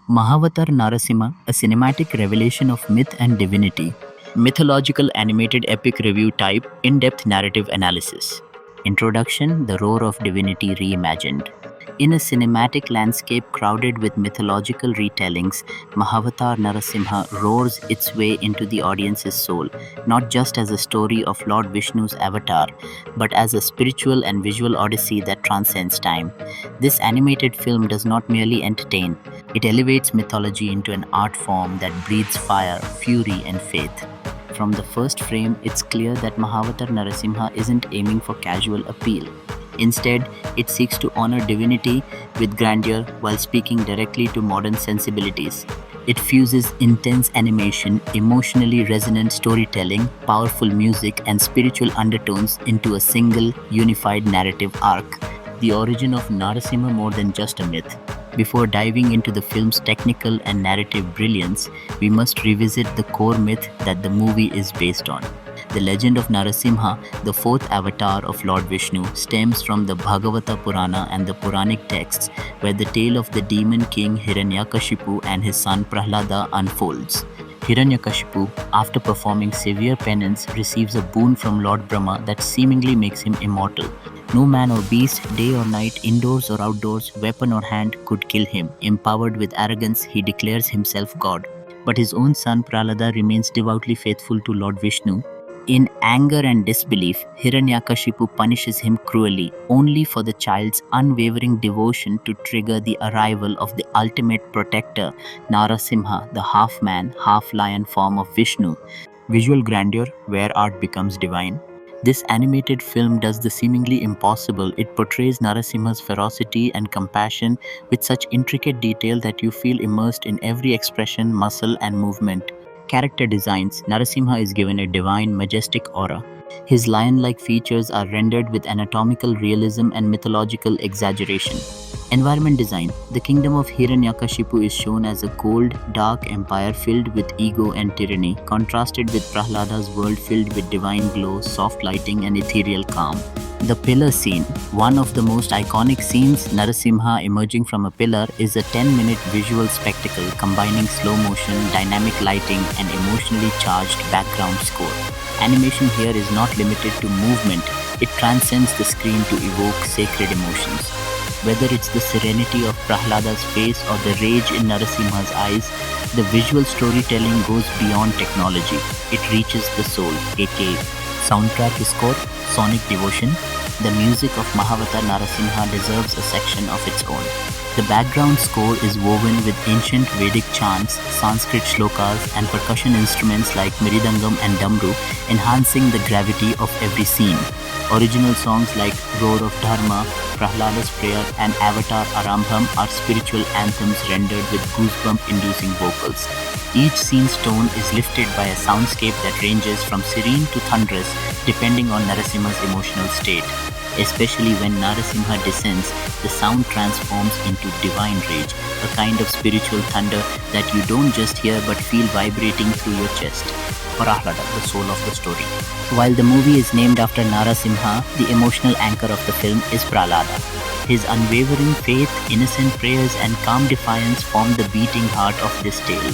Mahavatar Narsimha, a cinematic revelation of myth and divinity. Mythological animated epic review type, in-depth narrative analysis. Introduction, the roar of divinity reimagined. In a cinematic landscape crowded with mythological retellings, Mahavatar Narasimha roars its way into the audience's soul, not just as a story of Lord Vishnu's avatar, but as a spiritual and visual odyssey that transcends time. This animated film does not merely entertain, it elevates mythology into an art form that breathes fire, fury, and faith. From the first frame, it's clear that Mahavatar Narasimha isn't aiming for casual appeal. Instead, it seeks to honor divinity with grandeur while speaking directly to modern sensibilities. It fuses intense animation, emotionally resonant storytelling, powerful music, and spiritual undertones into a single, unified narrative arc. The origin of Narasimha more than just a myth. Before diving into the film's technical and narrative brilliance, we must revisit the core myth that the movie is based on. The legend of Narasimha, the fourth avatar of Lord Vishnu, stems from the Bhagavata Purana and the Puranic texts, where the tale of the demon king Hiranyakashipu and his son Prahlada unfolds. Hiranyakashipu, after performing severe penance, receives a boon from Lord Brahma that seemingly makes him immortal. No man or beast, day or night, indoors or outdoors, weapon or hand, could kill him. Empowered with arrogance, he declares himself God. But his own son Prahlada remains devoutly faithful to Lord Vishnu. In anger and disbelief, Hiranyakashipu punishes him cruelly, only for the child's unwavering devotion to trigger the arrival of the ultimate protector, Narasimha, the half-man, half-lion form of Vishnu. Visual grandeur, where art becomes divine. This animated film does the seemingly impossible. It portrays Narasimha's ferocity and compassion with such intricate detail that you feel immersed in every expression, muscle, and movement. Character designs, Narasimha is given a divine, majestic aura. His lion-like features are rendered with anatomical realism and mythological exaggeration. Environment design, the kingdom of Hiranyakashipu is shown as a cold, dark empire filled with ego and tyranny, contrasted with Prahlada's world filled with divine glow, soft lighting, and ethereal calm. The pillar scene, one of the most iconic scenes, Narasimha emerging from a pillar, is a 10-minute visual spectacle combining slow motion, dynamic lighting, and emotionally charged background score. Animation here is not limited to movement, it transcends the screen to evoke sacred emotions. Whether it's the serenity of Prahlada's face or the rage in Narasimha's eyes, the visual storytelling goes beyond technology. It reaches the soul, aka soundtrack score, sonic devotion. The music of Mahavatar Narasimha deserves a section of its own. The background score is woven with ancient Vedic chants, Sanskrit shlokas, and percussion instruments like miridangam and damru, enhancing the gravity of every scene. Original songs like Roar of Dharma, Prahlada's Prayer, and Avatar Arambham are spiritual anthems rendered with goosebump-inducing vocals. Each scene's tone is lifted by a soundscape that ranges from serene to thunderous depending on Narasimha's emotional state. Especially when Narasimha descends, the sound transforms into divine rage, a kind of spiritual thunder that you don't just hear but feel vibrating through your chest. Prahlada, the soul of the story. While the movie is named after Narasimha, the emotional anchor of the film is Prahlada. His unwavering faith, innocent prayers, and calm defiance form the beating heart of this tale.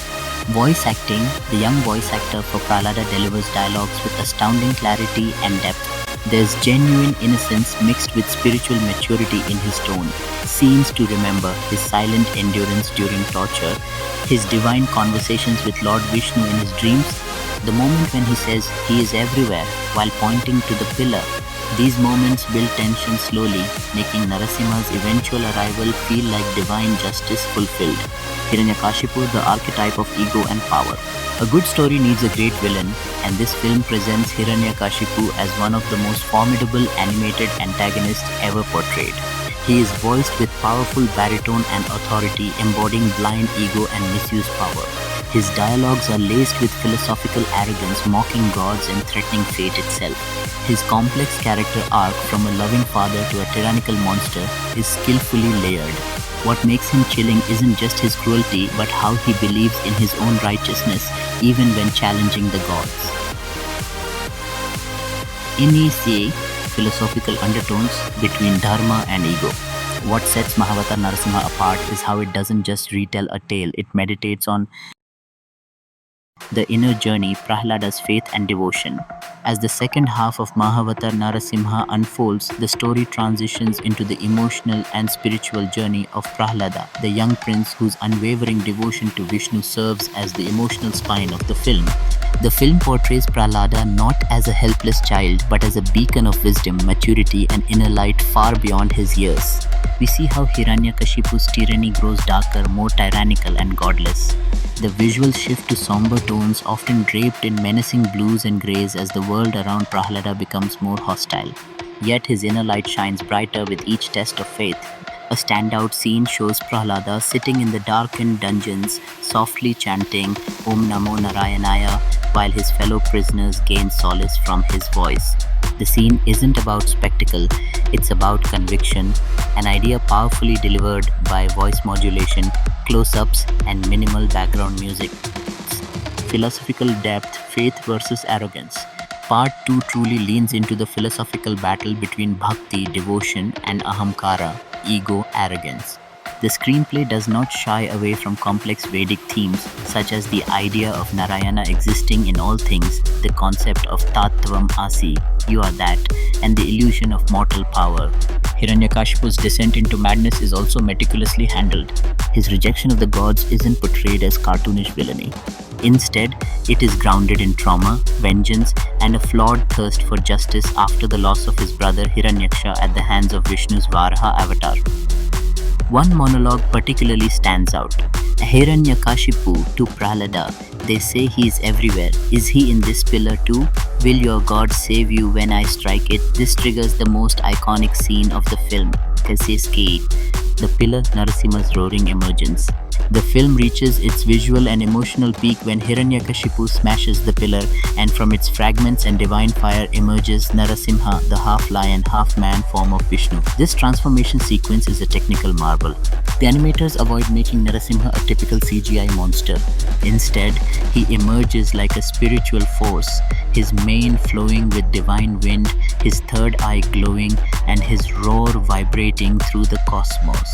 Voice acting, the young voice actor for Prahlada delivers dialogues with astounding clarity and depth. There's genuine innocence mixed with spiritual maturity in his tone. Scenes to remember, his silent endurance during torture, his divine conversations with Lord Vishnu in his dreams, the moment when he says he is everywhere while pointing to the pillar. These moments build tension slowly, making Narasimha's eventual arrival feel like divine justice fulfilled. Hiranyakashipu, the archetype of ego and power. A good story needs a great villain, and this film presents Hiranyakashipu as one of the most formidable animated antagonists ever portrayed. He is voiced with powerful baritone and authority, embodying blind ego and misuse power. His dialogues are laced with philosophical arrogance, mocking gods and threatening fate itself. His complex character arc, from a loving father to a tyrannical monster, is skillfully layered. What makes him chilling isn't just his cruelty, but how he believes in his own righteousness, even when challenging the gods. Initiate philosophical undertones between dharma and ego. What sets Mahavatar Narsimha apart is how it doesn't just retell a tale, it meditates on the inner journey, Prahlada's faith and devotion. As the second half of Mahavatar Narasimha unfolds, the story transitions into the emotional and spiritual journey of Prahlada, the young prince whose unwavering devotion to Vishnu serves as the emotional spine of the film. The film portrays Prahlada not as a helpless child but as a beacon of wisdom, maturity, and inner light far beyond his years. We see how Hiranyakashipu's tyranny grows darker, more tyrannical, and godless. The visuals shift to somber tones, often draped in menacing blues and greys as the world around Prahlada becomes more hostile. Yet his inner light shines brighter with each test of faith. A standout scene shows Prahlada sitting in the darkened dungeons, softly chanting Om Namo Narayanaya, while his fellow prisoners gain solace from his voice. The scene isn't about spectacle, it's about conviction, an idea powerfully delivered by voice modulation, close-ups, and minimal background music. Philosophical depth, faith versus arrogance. Part 2 truly leans into the philosophical battle between bhakti, devotion, and ahamkara, ego, arrogance. The screenplay does not shy away from complex Vedic themes such as the idea of Narayana existing in all things, the concept of Tattvam Asi, you are that, and the illusion of mortal power. Hiranyakashipu's descent into madness is also meticulously handled. His rejection of the gods isn't portrayed as cartoonish villainy. Instead, it is grounded in trauma, vengeance, and a flawed thirst for justice after the loss of his brother Hiranyaksha at the hands of Vishnu's Varaha avatar. One monologue particularly stands out. Hiranyakashipu to Prahlada, they say he is everywhere. Is he in this pillar too? Will your God save you when I strike it? This triggers the most iconic scene of the film, Kasesky, the pillar Narasimha's roaring emergence. The film reaches its visual and emotional peak when Hiranyakashipu smashes the pillar, and from its fragments and divine fire emerges Narasimha, the half-lion, half-man form of Vishnu. This transformation sequence is a technical marvel. The animators avoid making Narasimha a typical CGI monster. Instead, he emerges like a spiritual force, his mane flowing with divine wind, his third eye glowing, and his roar vibrating through the cosmos.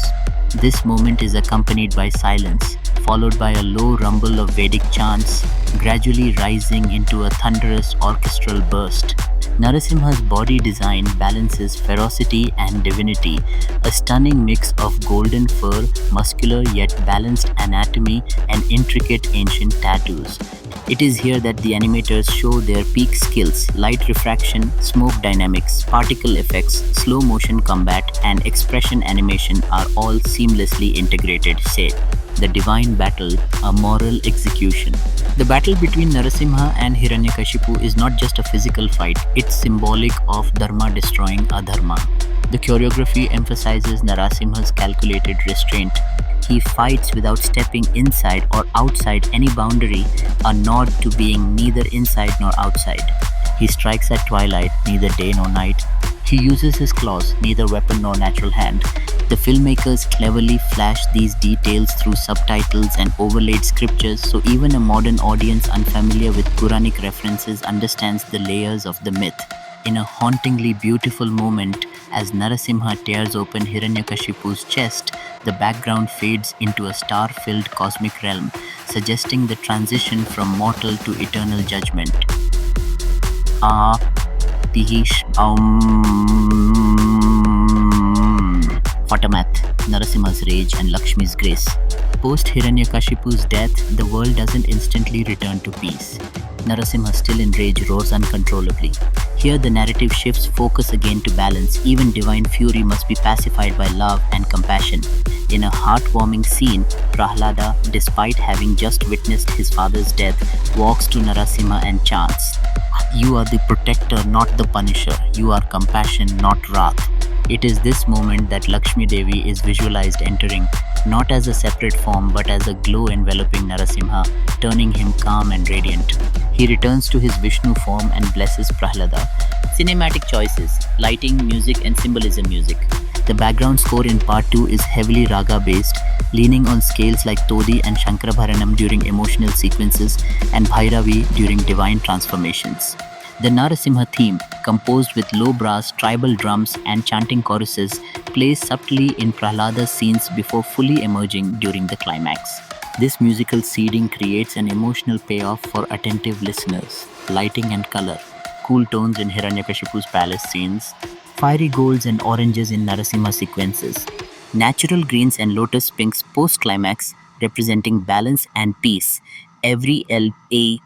This moment is accompanied by silence, followed by a low rumble of Vedic chants, gradually rising into a thunderous orchestral burst. Narasimha's body design balances ferocity and divinity, a stunning mix of golden fur, muscular yet balanced anatomy, and intricate ancient tattoos. It is here that the animators show their peak skills. Light refraction, smoke dynamics, particle effects, slow motion combat, and expression animation are all seamlessly integrated. Say, the divine battle, a moral execution. The battle between Narasimha and Hiranyakashipu is not just a physical fight, it's symbolic of Dharma destroying Adharma. The choreography emphasizes Narasimha's calculated restraint. He fights without stepping inside or outside any boundary, a nod to being neither inside nor outside. He strikes at twilight, neither day nor night. He uses his claws, neither weapon nor natural hand. The filmmakers cleverly flashed these details through subtitles and overlaid scriptures, so even a modern audience unfamiliar with Puranic references understands the layers of the myth. In a hauntingly beautiful moment, as Narasimha tears open Hiranyakashipu's chest, the background fades into a star-filled cosmic realm, suggesting the transition from mortal to eternal judgment. Pihish Fatamath, Narasimha's rage and Lakshmi's grace. Post Hiranyakashipu's death, the world doesn't instantly return to peace. Narasimha, still in rage, roars uncontrollably. Here the narrative shifts focus again to balance. Even divine fury must be pacified by love and compassion. In a heartwarming scene, Prahlada, despite having just witnessed his father's death, walks to Narasimha and chants, "You are the protector, not the punisher. You are compassion, not wrath." It is this moment that Lakshmi Devi is visualized entering, not as a separate form but as a glow enveloping Narasimha, turning him calm and radiant. He returns to his Vishnu form and blesses Prahlada. Cinematic choices, lighting, music, and symbolism music. The background score in part 2 is heavily raga based, leaning on scales like Todi and Shankarabharanam during emotional sequences and Bhairavi during divine transformations. The Narasimha theme, composed with low brass, tribal drums, and chanting choruses, plays subtly in Prahlada's scenes before fully emerging during the climax. This musical seeding creates an emotional payoff for attentive listeners. Lighting and color, cool tones in Hiranyakashipu's palace scenes, fiery golds and oranges in Narasimha sequences, natural greens and lotus pinks post climax representing balance and peace. Every LA